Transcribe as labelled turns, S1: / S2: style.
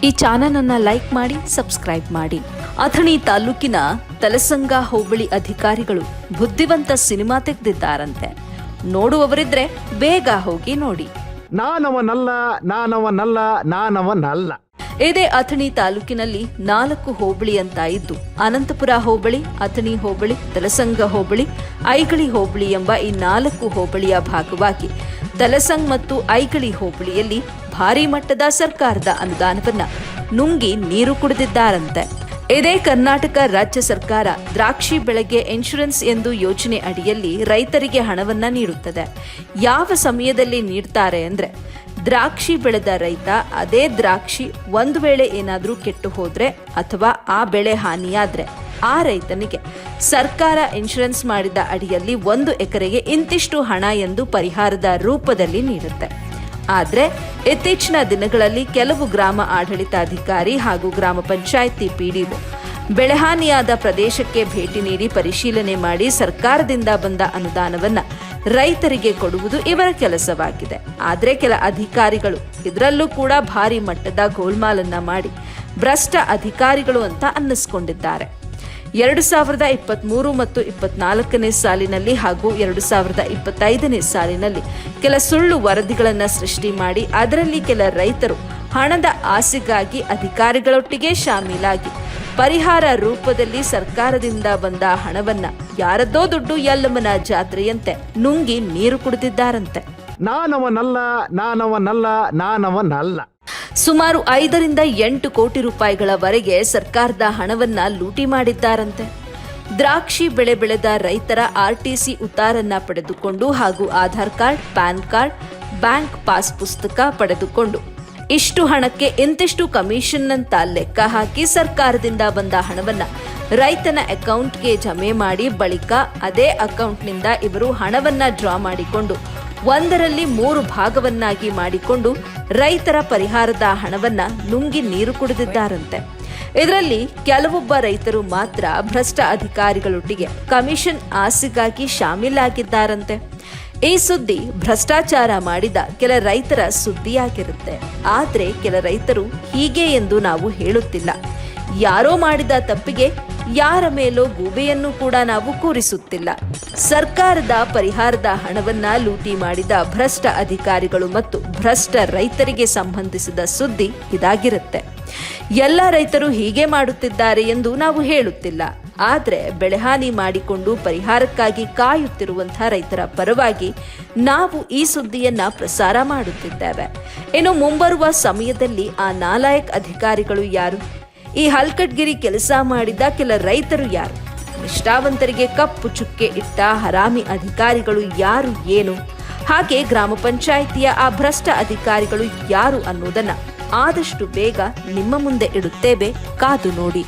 S1: ಈ ಚಾನೆಲ್ ಅನ್ನು ಲೈಕ್ ಮಾಡಿ, ಸಬ್ಸ್ಕ್ರೈಬ್ ಮಾಡಿ. ಅಥಣಿ ತಾಲೂಕಿನ ತಲಸಂಗ ಹೋಬಳಿ ಅಧಿಕಾರಿಗಳು ಬುದ್ಧಿವಂತ ಸಿನಿಮಾ ತೆಗೆದಿದ್ದಾರಂತೆ. ನೋಡುವವರಿದ್ರೆ ಬೇಗ ಹೋಗಿ ನೋಡಿ.
S2: ನಾನವನಲ್ಲ.
S1: ಇದೇ ಅಥಣಿ ತಾಲೂಕಿನಲ್ಲಿ 4 ಹೋಬಳಿ ಅಂತ ಇದ್ದು, ಅನಂತಪುರ ಹೋಬಳಿ, ಅಥಣಿ ಹೋಬಳಿ, ತಲಸಂಗ ಹೋಬಳಿ, ಐಗಳಿ ಹೋಬಳಿ ಎಂಬ ಈ 4 ಹೋಬಳಿಯ ಭಾಗವಾಗಿ ತಲಸಂಗ್ ಮತ್ತು ಐಗಳಿ ಹೋಬಳಿಯಲ್ಲಿ ಭಾರಿ ಮಟ್ಟದ ಸರ್ಕಾರದ ಅನುದಾನವನ್ನ ನುಂಗಿ ನೀರು ಕುಡಿದಿದ್ದಾರಂತೆ. ಇದೇ ಕರ್ನಾಟಕ ರಾಜ್ಯ ಸರ್ಕಾರ ದ್ರಾಕ್ಷಿ ಬೆಳೆಗೆ ಇನ್ಶೂರೆನ್ಸ್ ಎಂದು ಯೋಜನೆ ಅಡಿಯಲ್ಲಿ ರೈತರಿಗೆ ಹಣವನ್ನ ನೀಡುತ್ತದೆ. ಯಾವ ಸಮಯದಲ್ಲಿ ನೀಡ್ತಾರೆ ಅಂದ್ರೆ, ದ್ರಾಕ್ಷಿ ಬೆಳೆದ ರೈತ ಅದೇ ದ್ರಾಕ್ಷಿ ಒಂದು ವೇಳೆ ಏನಾದ್ರೂ ಕೆಟ್ಟು ಹೋದ್ರೆ ಅಥವಾ ಆ ಬೆಳೆ ಹಾನಿಯಾದ್ರೆ ಆ ರೈತನಿಗೆ ಸರ್ಕಾರ ಇನ್ಶೂರೆನ್ಸ್ ಮಾಡಿದ ಅಡಿಯಲ್ಲಿ 1 ಎಕರೆಗೆ ಇಂತಿಷ್ಟು ಹಣ ಎಂದು ಪರಿಹಾರದ ರೂಪದಲ್ಲಿ ನೀಡುತ್ತೆ. ಆದರೆ ಇತ್ತೀಚಿನ ದಿನಗಳಲ್ಲಿ ಕೆಲವು ಗ್ರಾಮ ಆಡಳಿತಾಧಿಕಾರಿ ಹಾಗೂ ಗ್ರಾಮ ಪಂಚಾಯಿತಿ ಪಿಡಿಒ ಬೆಳೆಹಾನಿಯಾದ ಪ್ರದೇಶಕ್ಕೆ ಭೇಟಿ ನೀಡಿ ಪರಿಶೀಲನೆ ಮಾಡಿ ಸರ್ಕಾರದಿಂದ ಬಂದ ಅನುದಾನವನ್ನ ರೈತರಿಗೆ ಕೊಡುವುದು ಇವರ ಕೆಲಸವಾಗಿದೆ. ಆದರೆ ಕೆಲ ಅಧಿಕಾರಿಗಳು ಇದರಲ್ಲೂ ಕೂಡ ಭಾರಿ ಮಟ್ಟದ ಗೋಲ್ಮಾಲನ್ನ ಮಾಡಿ ಭ್ರಷ್ಟ ಅಧಿಕಾರಿಗಳು ಅಂತ ಅನ್ನಿಸ್ಕೊಂಡಿದ್ದಾರೆ. 2023 ಮತ್ತು 24ನೇ ಸಾಲಿನಲ್ಲಿ ಹಾಗೂ 2025ನೇ ಸಾಲಿನಲ್ಲಿ ಕೆಲ ಸುಳ್ಳು ವರದಿಗಳನ್ನು ಸೃಷ್ಟಿ ಮಾಡಿ ಅದರಲ್ಲಿ ಕೆಲ ರೈತರು ಹಣದ ಆಸೆಗಾಗಿ ಅಧಿಕಾರಿಗಳೊಟ್ಟಿಗೆ ಶಾಮೀಲಾಗಿ ಪರಿಹಾರ ರೂಪದಲ್ಲಿ ಸರ್ಕಾರದಿಂದ ಬಂದ ಹಣವನ್ನ ಯಾರದ್ದೋ ದುಡ್ಡು ಯಲ್ಲಮ್ಮನ ಜಾತ್ರೆಯಂತೆ ನುಂಗಿ ನೀರು ಕುಡಿದಿದ್ದಾರಂತೆ.
S2: ನಾನವನಲ್ಲ.
S1: ಸುಮಾರು 5 ರಿಂದ 8 ಕೋಟಿ ರೂಪಾಯಿಗಳವರೆಗೆ ಸರ್ಕಾರದ ಹಣವನ್ನ ಲೂಟಿ ಮಾಡಿದ್ದಾರಂತೆ. ದ್ರಾಕ್ಷಿ ಬೆಳೆ ಬೆಳೆದ ರೈತರ ಆರ್ಟಿಸಿ ಉತ್ತಾರನ್ನ ಪಡೆದುಕೊಂಡು ಹಾಗೂ Aadhaar card, PAN card, bank pass ಪುಸ್ತಕ ಪಡೆದುಕೊಂಡು ಇಷ್ಟು ಹಣಕ್ಕೆ ಇಂತಿಷ್ಟು ಕಮಿಷನ್ ಅಂತ ಲೆಕ್ಕ ಹಾಕಿ ಸರ್ಕಾರದಿಂದ ಬಂದ ಹಣವನ್ನ ರೈತನ ಅಕೌಂಟ್ಗೆ ಜಮೆ ಮಾಡಿ ಬಳಿಕ ಅದೇ ಅಕೌಂಟ್ನಿಂದ ಇವರು ಹಣವನ್ನ ಡ್ರಾ ಮಾಡಿಕೊಂಡು 1ರಲ್ಲಿ 3 ಭಾಗವನ್ನಾಗಿ ಮಾಡಿಕೊಂಡು ರೈತರ ಪರಿಹಾರದ ಹಣವನ್ನ ನುಂಗಿ ನೀರು ಕುಡಿದಿದ್ದಾರಂತೆ. ಇದರಲ್ಲಿ ಕೆಲವೊಬ್ಬ ರೈತರು ಮಾತ್ರ ಭ್ರಷ್ಟ ಅಧಿಕಾರಿಗಳೊಟ್ಟಿಗೆ ಕಮಿಷನ್ ಆಸೆಗಾಗಿ ಶಾಮೀಲಾಗಿದ್ದಾರಂತೆ. ಈ ಸುದ್ದಿ ಭ್ರಷ್ಟಾಚಾರ ಮಾಡಿದ ಕೆಲ ರೈತರ ಸುದ್ದಿಯಾಗಿರುತ್ತೆ. ಆದ್ರೆ ಕೆಲ ರೈತರು ಹೀಗೆ ಎಂದು ನಾವು ಹೇಳುತ್ತಿಲ್ಲ. ಯಾರೋ ಮಾಡಿದ ತಪ್ಪಿಗೆ ಯಾರ ಮೇಲೋ ಗೂಬೆಯನ್ನು ಕೂಡ ನಾವು ಕೂರಿಸುತ್ತಿಲ್ಲ. ಸರ್ಕಾರದ ಪರಿಹಾರದ ಹಣವನ್ನ ಲೂಟಿ ಮಾಡಿದ ಭ್ರಷ್ಟ ಅಧಿಕಾರಿಗಳು ಮತ್ತು ಭ್ರಷ್ಟ ರೈತರಿಗೆ ಸಂಬಂಧಿಸಿದ ಸುದ್ದಿ ಇದಾಗಿರುತ್ತೆ. ಎಲ್ಲ ರೈತರು ಹೀಗೆ ಮಾಡುತ್ತಿದ್ದಾರೆ ಎಂದು ನಾವು ಹೇಳುತ್ತಿಲ್ಲ. ಆದರೆ ಬೆಳೆಹಾನಿ ಮಾಡಿಕೊಂಡು ಪರಿಹಾರಕ್ಕಾಗಿ ಕಾಯುತ್ತಿರುವಂತಹ ರೈತರ ಪರವಾಗಿ ನಾವು ಈ ಸುದ್ದಿಯನ್ನ ಪ್ರಸಾರ ಮಾಡುತ್ತಿದ್ದೇವೆ. ಇನ್ನು ಮುಂಬರುವ ಸಮಯದಲ್ಲಿ ಆ ನಾಲಾಯಕ್ ಅಧಿಕಾರಿಗಳು ಯಾರು? ಈ ಹಲ್ಕಟ್ಗಿರಿ ಕೆಲಸ ಮಾಡಿದ ಕೆಲ ರೈತರು ಯಾರು? ನಿಷ್ಠಾವಂತರಿಗೆ ಕಪ್ಪು ಚುಕ್ಕೆ ಇಟ್ಟ ಹರಾಮಿ ಅಧಿಕಾರಿಗಳು ಯಾರು ಏನು? ಹಾಗೆ ಗ್ರಾಮ ಪಂಚಾಯಿತಿಯ ಆ ಭ್ರಷ್ಟ ಅಧಿಕಾರಿಗಳು ಯಾರು ಅನ್ನೋದನ್ನ ಆದಷ್ಟು ಬೇಗ ನಿಮ್ಮ ಮುಂದೆ ಇಡುತ್ತೇವೆ, ಕಾದು ನೋಡಿ.